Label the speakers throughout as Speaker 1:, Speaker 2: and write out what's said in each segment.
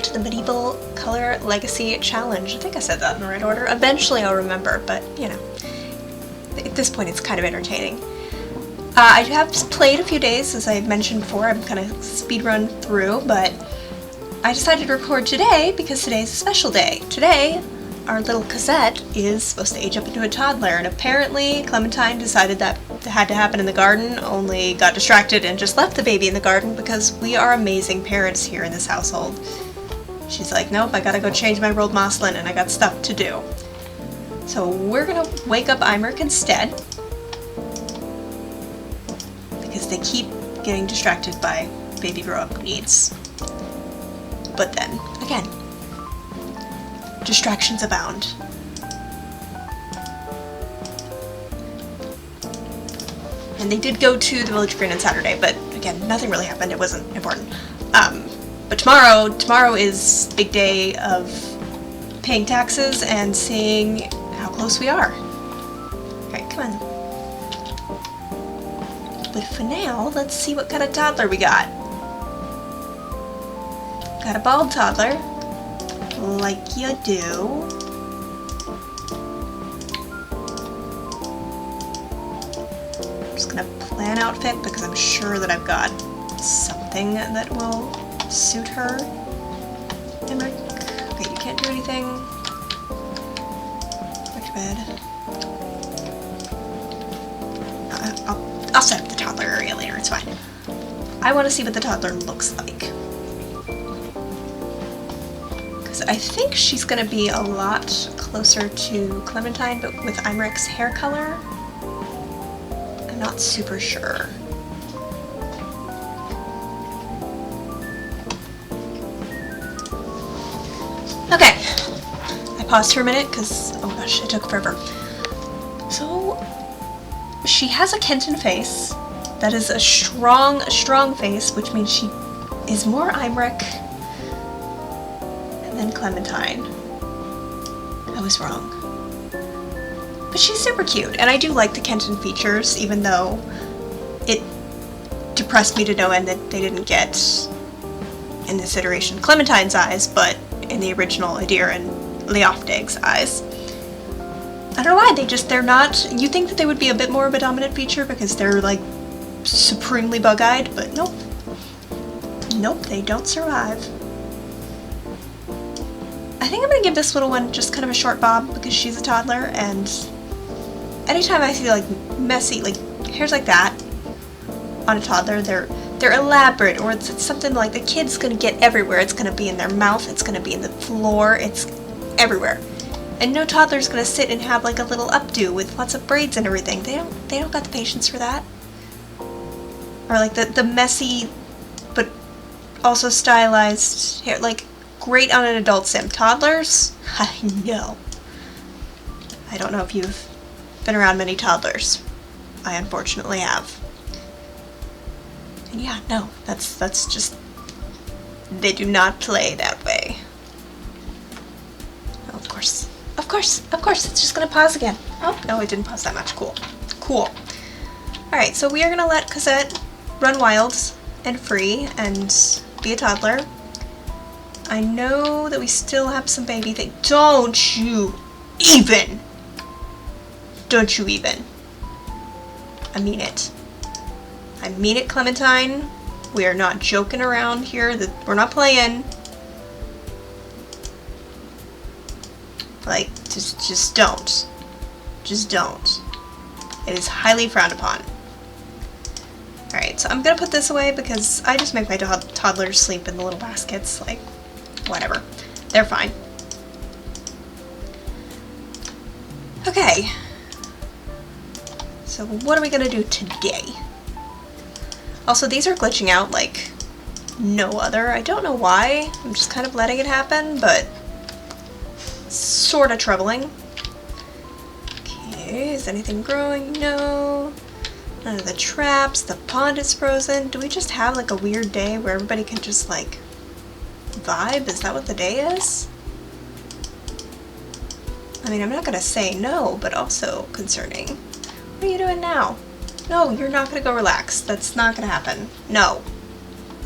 Speaker 1: unlocked the Medieval Color Legacy Challenge. I think I said that in the right order. Eventually I'll remember, but you know, at this point it's kind of entertaining. I have played a few days, as I mentioned before. I'm kind of speedrun through, but I decided to record today because today's a special day. Today, our little Cosette is supposed to age up into a toddler, and apparently Clementine decided that had to happen in the garden, only got distracted and just left the baby in the garden because we are amazing parents here in this household. She's like, nope, I gotta go change my rolled muslin and I got stuff to do. So we're gonna wake up Imric instead, because they keep getting distracted by baby grow-up needs. But then, again, distractions abound. And they did go to the Village Green on Saturday, but again, nothing really happened. It wasn't important. But tomorrow is big day of paying taxes and seeing how close we are. Alright, come on. But for now, let's see what kind of toddler we got. Got a bald toddler, like you do. I'm just gonna plan outfit because I'm sure that I've got something that will suit her. Imric, okay, you can't do anything. Go to bed. I'll set up the toddler area later, it's fine. I want to see what the toddler looks like. Because I think she's going to be a lot closer to Clementine, but with Imric's hair color, I'm not super sure. Okay, I paused for a minute because, oh gosh, it took forever. So, she has a Kenton face. That is a strong face, which means she is more Imric than Clementine. I was wrong. But she's super cute, and I do like the Kenton features, even though it depressed me to no end that they didn't get, in this iteration, Clementine's eyes, but in the original Adir and Leofdeg's eyes. I don't know why, they're not, you think that they would be a bit more of a dominant feature because they're like supremely bug-eyed, but nope. Nope, they don't survive. I think I'm gonna give this little one just kind of a short bob because she's a toddler, and anytime I see like messy, like hairs like that on a toddler, they're elaborate, or it's something like the kid's gonna get everywhere. It's gonna be in their mouth, it's gonna be in the floor, it's everywhere. And no toddler's gonna sit and have like a little updo with lots of braids and everything. They don't got the patience for that. Or like the messy but also stylized hair, like great on an adult sim. Toddlers? I know. I don't know if you've been around many toddlers. I unfortunately have. And yeah, no, that's just, they do not play that way. Oh, of course, it's just gonna pause again. Oh, no, it didn't pause that much. Cool. Alright, so we are gonna let Cosette run wild and free and be a toddler. I know that we still have some baby things. Don't you even! I mean it. I mean it, Clementine. We are not joking around here. We're not playing. Like, just don't. Just don't. It is highly frowned upon. Alright, so I'm gonna put this away because I just make my toddlers sleep in the little baskets. Like, whatever. They're fine. Okay. So what are we gonna do today? Also, these are glitching out like no other. I don't know why. I'm just kind of letting it happen, but sort of troubling. Okay, is anything growing? No. None of the traps. The pond is frozen. Do we just have like a weird day where everybody can just like vibe? Is that what the day is? I mean, I'm not gonna say no, but also concerning. What are you doing now? No, you're not gonna go relax. That's not gonna happen. No.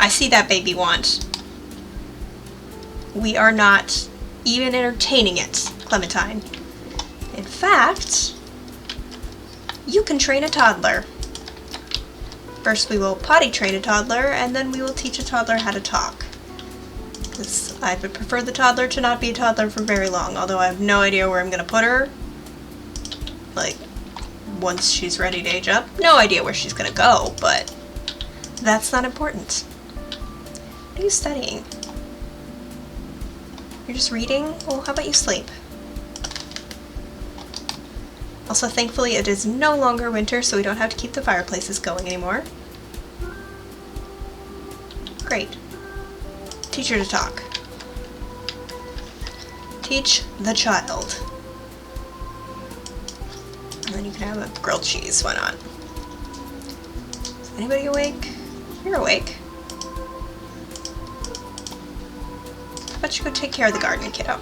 Speaker 1: I see that baby want. We are not even entertaining it, Clementine. In fact, you can train a toddler. First we will potty train a toddler, and then we will teach a toddler how to talk. Because I would prefer the toddler to not be a toddler for very long, although I have no idea where I'm going to put her. Like, once she's ready to age up. No idea where she's going to go, but that's not important. What are you studying? You're just reading? Well, how about you sleep? Also, thankfully, it is no longer winter, so we don't have to keep the fireplaces going anymore. Great. Teach her to talk. Teach the child. And then you can have a grilled cheese, why not? Is anybody awake? You're awake. How about you go take care of the garden, kiddo?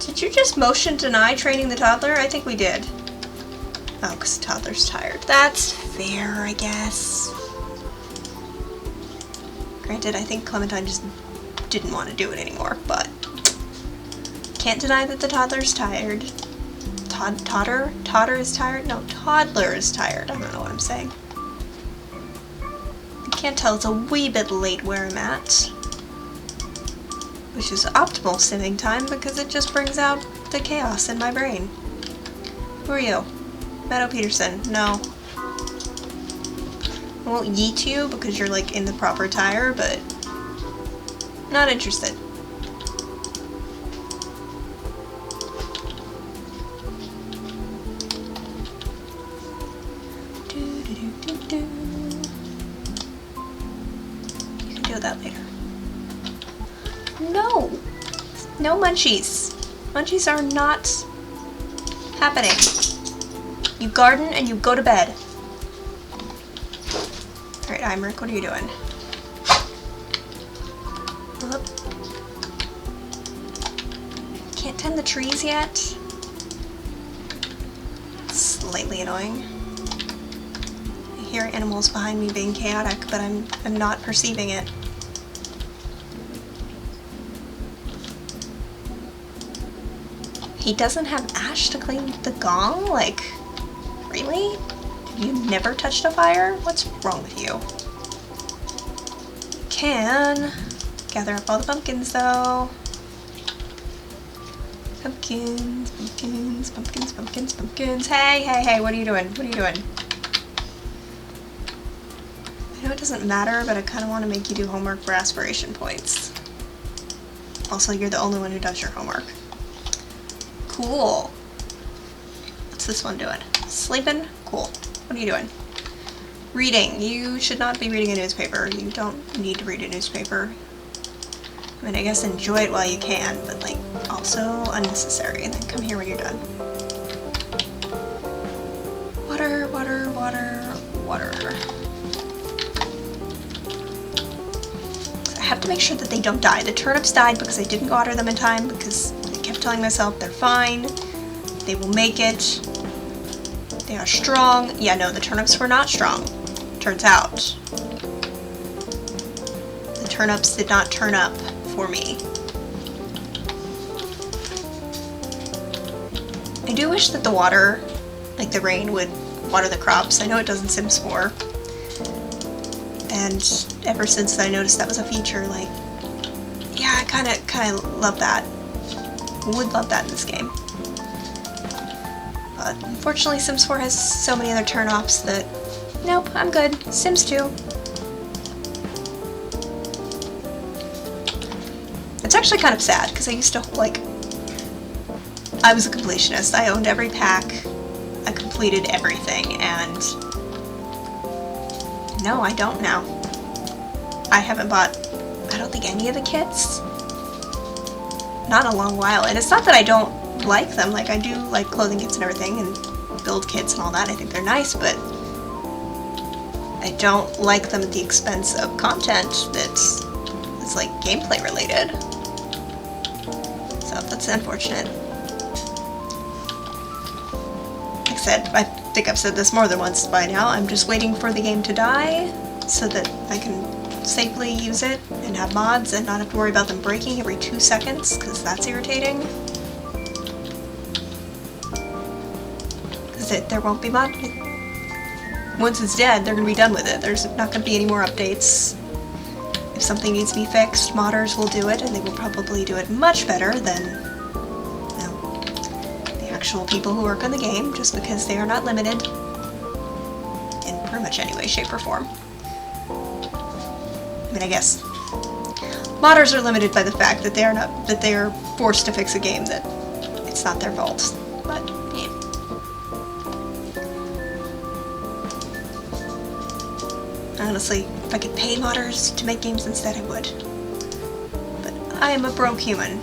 Speaker 1: Did you just motion deny training the toddler? I think we did. Oh, because the toddler's tired. That's fair, I guess. Granted, I think Clementine just didn't want to do it anymore, but can't deny that the toddler's tired. Toddler is tired? No, toddler is tired. I don't know what I'm saying. You can't tell it's a wee bit late where I'm at. Which is optimal simming time because it just brings out the chaos in my brain. Who are you? Meadow Peterson. No. I won't yeet you because you're like in the proper attire, but not interested. You can do that later. No! No munchies. Munchies are not happening. You garden and you go to bed. Alright, Imric, what are you doing? Whoop. Can't tend the trees yet. Slightly annoying. I hear animals behind me being chaotic, but I'm not perceiving it. He doesn't have ash to clean the gong? Like, really? Have you never touched a fire? What's wrong with you? You can gather up all the pumpkins, though. Pumpkins, pumpkins, pumpkins, pumpkins, pumpkins. Hey, hey, hey, what are you doing? What are you doing? I know it doesn't matter, but I kind of want to make you do homework for aspiration points. Also, you're the only one who does your homework. Cool. What's this one doing? Sleeping? Cool. What are you doing? Reading. You should not be reading a newspaper. You don't need to read a newspaper. I mean, I guess enjoy it while you can, but like, also unnecessary. And then come here when you're done. Water, water, water, water. So I have to make sure that they don't die. The turnips died because I didn't water them in time because I kept telling myself they're fine. They will make it. They are strong. Yeah, no, the turnips were not strong. Turns out. The turnips did not turn up for me. I do wish that the water, like the rain, would water the crops. I know it does in Sims 4. And ever since I noticed that was a feature, like, yeah, I kind of love that. Would love that in this game. But unfortunately Sims 4 has so many other turn-offs that, nope, I'm good. Sims 2. It's actually kind of sad, because I used to, like, I was a completionist. I owned every pack, I completed everything, and no, I don't now. I haven't bought, I don't think, any of the kits. Not in a long while, and it's not that I don't like them. Like, I do like clothing kits and everything, and build kits and all that. I think they're nice, but I don't like them at the expense of content that's like gameplay related. So that's unfortunate. Like I said, I think I've said this more than once by now, I'm just waiting for the game to die so that I can safely use it and have mods and not have to worry about them breaking every 2 seconds, because that's irritating. Because there won't be mod. Once it's dead, they're going to be done with it. There's not going to be any more updates. If something needs to be fixed, modders will do it, and they will probably do it much better than the actual people who work on the game, just because they are not limited in pretty much any way, shape, or form. I mean, I guess modders are limited by the fact that they are forced to fix a game that it's not their fault. But yeah. Honestly, if I could pay modders to make games instead, I would. But I am a broke human.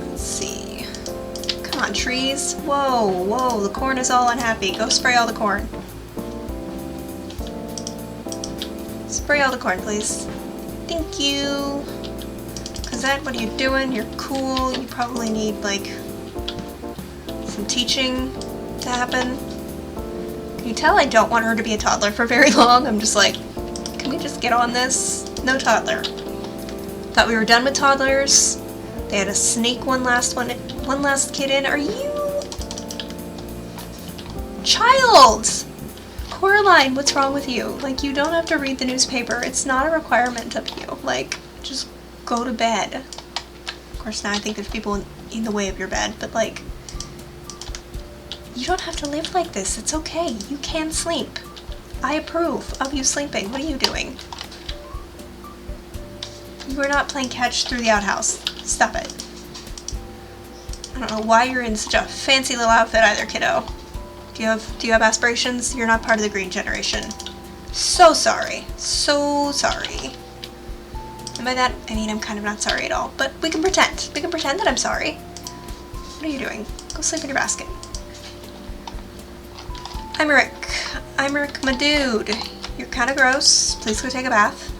Speaker 1: Let's see. Come on, trees. Whoa, whoa, the corn is all unhappy. Go spray all the corn. Spray all the corn, please. Thank you. Cosette, what are you doing? You're cool. You probably need, like, some teaching to happen. Can you tell I don't want her to be a toddler for very long? I'm just like, can we just get on this? No toddler. Thought we were done with toddlers. They had to sneak one last kid in. Are you... Child! Coraline, what's wrong with you? Like, you don't have to read the newspaper. It's not a requirement of you. Like, just go to bed. Of course, now I think there's people in the way of your bed, but like, you don't have to live like this. It's okay. You can sleep. I approve of you sleeping. What are you doing? You are not playing catch through the outhouse. Stop it. I don't know why you're in such a fancy little outfit either, kiddo. Do you have aspirations? You're not part of the green generation. So sorry. So sorry. And by that, I mean I'm kind of not sorry at all. But we can pretend. We can pretend that I'm sorry. What are you doing? Go sleep in your basket. I'm Rick. I'm Rick, my dude. You're kind of gross. Please go take a bath.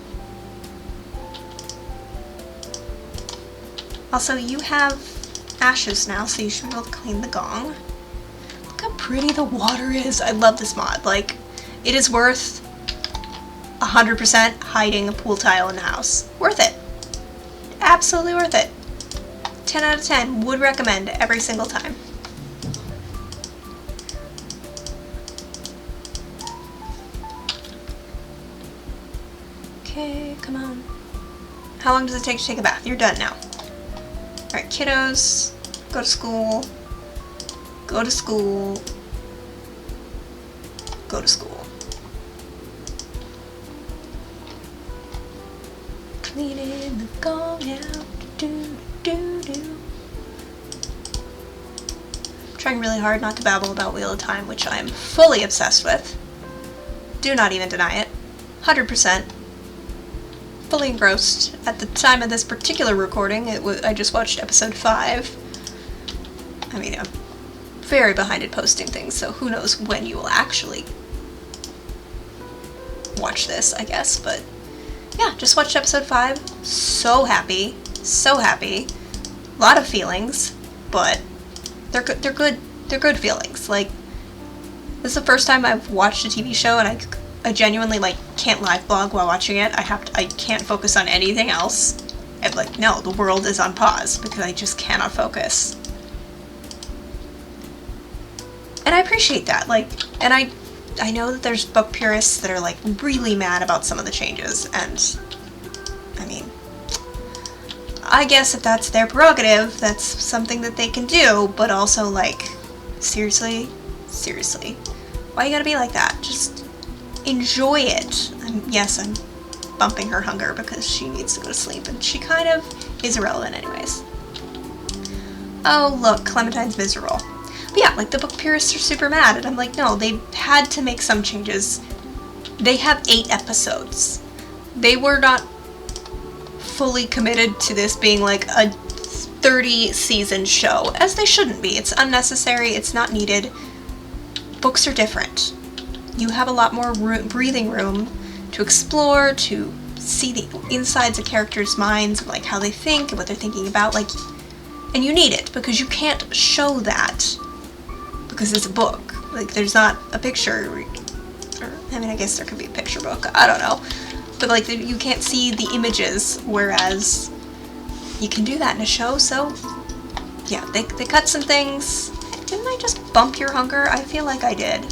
Speaker 1: Also, you have ashes now, so you should be able to clean the gong. Look how pretty the water is. I love this mod. Like, it is worth 100% hiding a pool tile in the house. Worth it. Absolutely worth it. 10 out of 10. Would recommend every single time. Okay, come on. How long does it take to take a bath? You're done now. Alright, kiddos. Go to school. Go to school. Go to school. Cleaning the gong out. Do, do, do. I'm trying really hard not to babble about Wheel of Time, which I am fully obsessed with. Do not even deny it. 100%. Fully engrossed. At the time of this particular recording, I just watched episode 5. I mean, I'm very behind at posting things, so who knows when you will actually watch this, I guess, but yeah, just watched episode 5. So happy. So happy. A lot of feelings, but they're good feelings. Like, this is the first time I've watched a TV show and I genuinely, like, can't live blog while watching it. I can't focus on anything else. I'm like, no, the world is on pause because I just cannot focus. And I appreciate that. Like, and I know that there's book purists that are, like, really mad about some of the changes, and I mean, I guess if that's their prerogative, that's something that they can do, but also, like, seriously, why you gotta be like that? Just enjoy it. Yes, I'm bumping her hunger because she needs to go to sleep, and she kind of is irrelevant anyways. Oh, look, Clementine's miserable. But yeah, like, the book purists are super mad, and I'm like, no, they had to make some changes. They have 8 episodes. They were not fully committed to this being, like, a 30-season show, as they shouldn't be. It's unnecessary, it's not needed. Books are different. You have a lot more breathing room to explore, to see the insides of characters' minds, like how they think and what they're thinking about, like, and you need it because you can't show that because it's a book. Like, there's not a picture I mean, I guess there could be a picture book. I don't know. But, like, you can't see the images, whereas you can do that in a show, so... Yeah, they cut some things. Didn't I just bump your hunger? I feel like I did.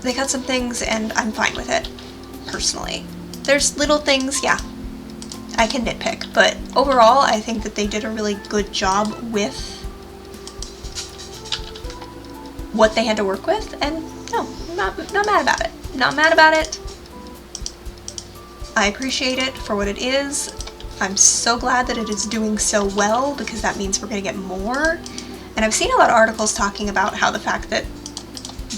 Speaker 1: They cut some things, and I'm fine with it, personally. There's little things, yeah, I can nitpick, but overall, I think that they did a really good job with what they had to work with, and no, I'm not mad about it. Not mad about it. I appreciate it for what it is. I'm so glad that it is doing so well, because that means we're going to get more. And I've seen a lot of articles talking about how the fact that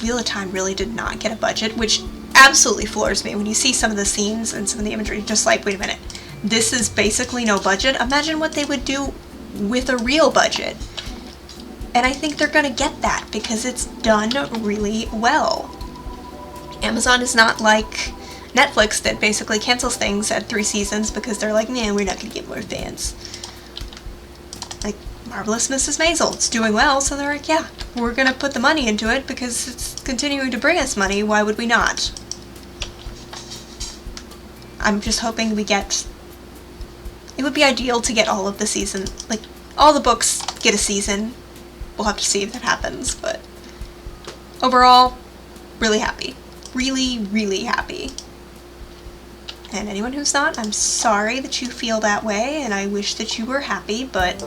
Speaker 1: Wheel of Time really did not get a budget, which absolutely floors me. When you see some of the scenes and some of the imagery, just like, wait a minute, this is basically no budget. Imagine what they would do with a real budget. And I think they're going to get that, because it's done really well. Amazon is not like Netflix that basically cancels things at 3 seasons because they're like, nah, we're not going to get more fans. Like, Marvelous Mrs. Maisel, it's doing well, so they're like, yeah, we're going to put the money into it because it's continuing to bring us money, why would we not? I'm just hoping we get... It would be ideal to get all of the season, like, all the books get a season. We'll have to see if that happens, but overall, really happy. Really, really happy. And anyone who's not, I'm sorry that you feel that way, and I wish that you were happy, but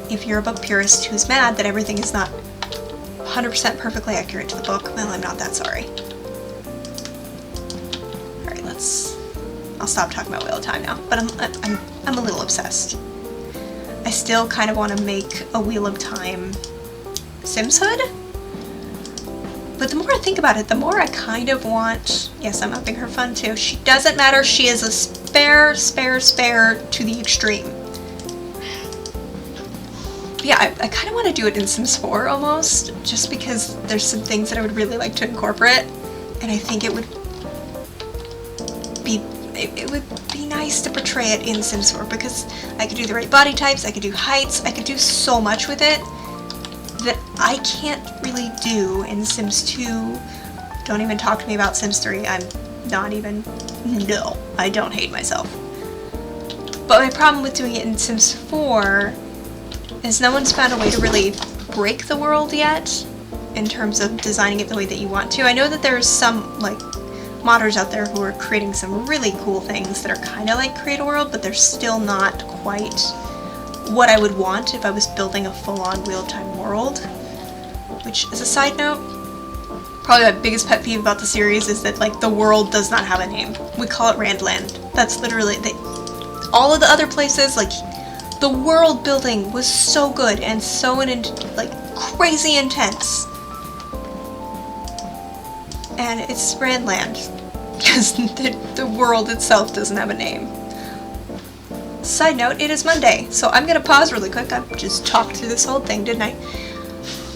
Speaker 1: if you're a book purist who's mad that everything is not 100% perfectly accurate to the book, well, I'm not that sorry. Alright, I'll stop talking about Wheel of Time now, but I'm a little obsessed. I still kind of want to make a Wheel of Time Sims Hood, but the more I think about it, the more I kind of want... Yes, I'm upping her fun too. She doesn't matter, she is a spare to the extreme. But yeah, I kind of want to do it in Sims 4 almost, just because there's some things that I would really like to incorporate, and I think it would be nice to portray it in Sims 4, because I could do the right body types, I could do heights, I could do so much with it that I can't really do in Sims 2. Don't even talk to me about Sims 3. I'm not even... No, I don't hate myself. But my problem with doing it in Sims 4 is no one's found a way to really break the world yet in terms of designing it the way that you want to. I know that there's some, like, modders out there who are creating some really cool things that are kind of like Create a World, but they're still not quite what I would want if I was building a full-on Wheel of Time world. Which, as a side note, probably my biggest pet peeve about the series is that, like, the world does not have a name. We call it Randland. That's literally... all of the other places, like, the world building was so good and so, like, crazy intense. And it's Randland, because the world itself doesn't have a name. Side note, it is Monday, so I'm going to pause really quick. I just talked through this whole thing, didn't I?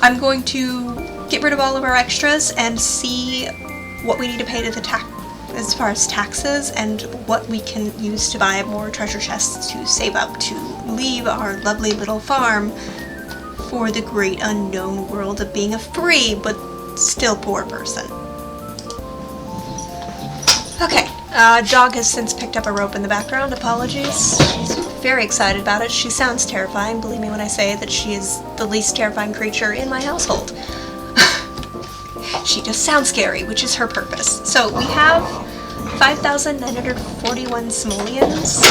Speaker 1: I'm going to get rid of all of our extras and see what we need to pay to the as far as taxes, and what we can use to buy more treasure chests to save up to leave our lovely little farm for the great unknown world of being a free but still poor person. Okay, dog has since picked up a rope in the background. Apologies. She's very excited about it. She sounds terrifying. Believe me when I say that she is the least terrifying creature in my household. She just sounds scary, which is her purpose. So we have 5,941 simoleons.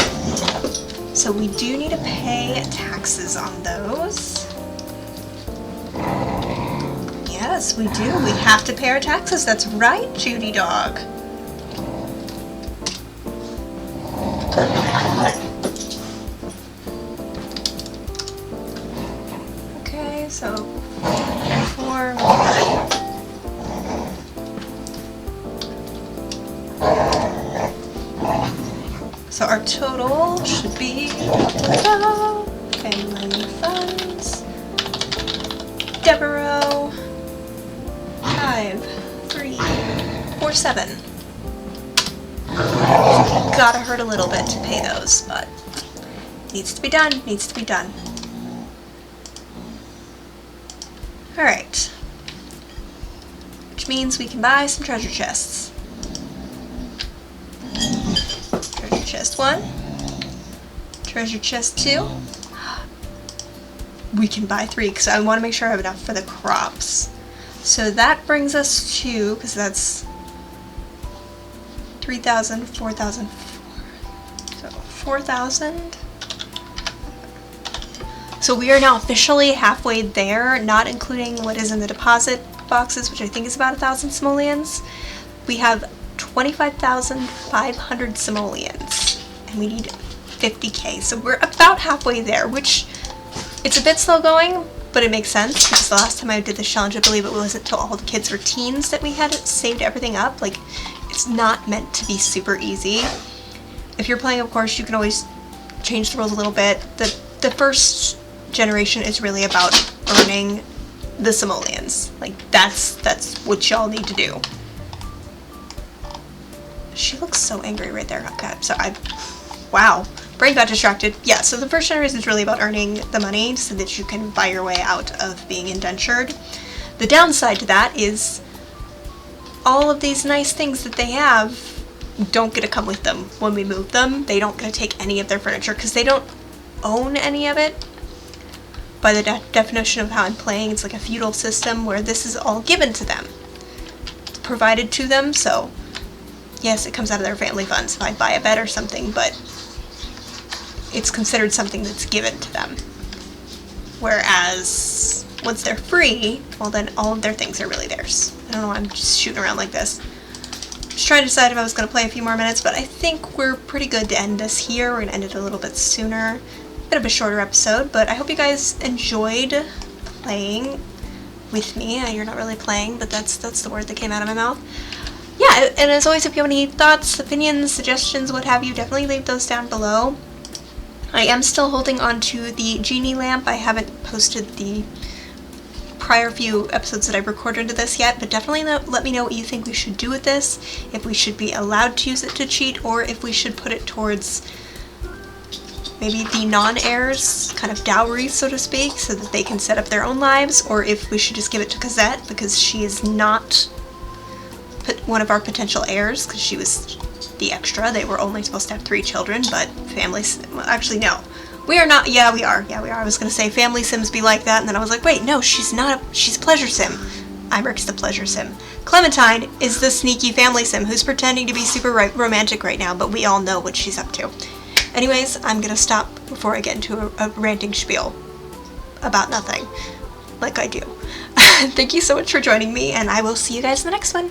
Speaker 1: So we do need to pay taxes on those. Yes, we do. We have to pay our taxes. That's right, Judy dog. Okay, so 4. So our total should be family funds, Devereaux, 5,347. Gotta hurt a little bit to pay those, but needs to be done, needs to be done. Alright, which means we can buy some treasure chests. Treasure chest 1, treasure chest 2. We can buy 3 because I want to make sure I have enough for the crops. So that brings us to, because that's 3,000, 4,000, so 4,000. So we are now officially halfway there, not including what is in the deposit boxes, which I think is about 1,000 simoleons. We have 25,500 simoleons, and we need 50k. So we're about halfway there, which it's a bit slow going, but it makes sense because the last time I did this challenge, I believe it wasn't until all the kids were teens that we had saved everything up. Like, it's not meant to be super easy. If you're playing, of course, you can always change the rules a little bit. The first generation is really about earning the simoleons. Like, that's what y'all need to do. She looks so angry right there. Okay, so wow. Brain got distracted. Yeah, so the first generation is really about earning the money so that you can buy your way out of being indentured. The downside to that is all of these nice things that they have don't get to come with them when we move them. They don't get to take any of their furniture because they don't own any of it. By the definition of how I'm playing, it's like a feudal system where this is all given to them. It's provided to them, so yes, it comes out of their family funds if I buy a bed or something, but it's considered something that's given to them. Whereas once they're free, well then all of their things are really theirs. I don't know why I'm just shooting around like this. Just trying to decide if I was going to play a few more minutes, but I think we're pretty good to end this here. We're going to end it a little bit sooner. Bit of a shorter episode, but I hope you guys enjoyed playing with me. You're not really playing, but that's the word that came out of my mouth. Yeah, and as always, if you have any thoughts, opinions, suggestions, what have you, definitely leave those down below. I am still holding on to the genie lamp. I haven't posted the prior few episodes that I've recorded into this yet, but definitely let me know what you think we should do with this, if we should be allowed to use it to cheat, or if we should put it towards maybe the non-heirs, kind of dowry, so to speak, so that they can set up their own lives, or if we should just give it to Cosette, because she is not one of our potential heirs, because she was the extra. They were only supposed to have 3 children, but families, well, actually no. We are not, yeah we are. I was going to say family sims be like that, and then I was like, wait, no, she's not, she's pleasure sim. Imrick's the pleasure sim. Clementine is the sneaky family sim who's pretending to be super romantic right now, but we all know what she's up to. Anyways, I'm gonna stop before I get into a ranting spiel about nothing, like I do. Thank you so much for joining me, and I will see you guys in the next one.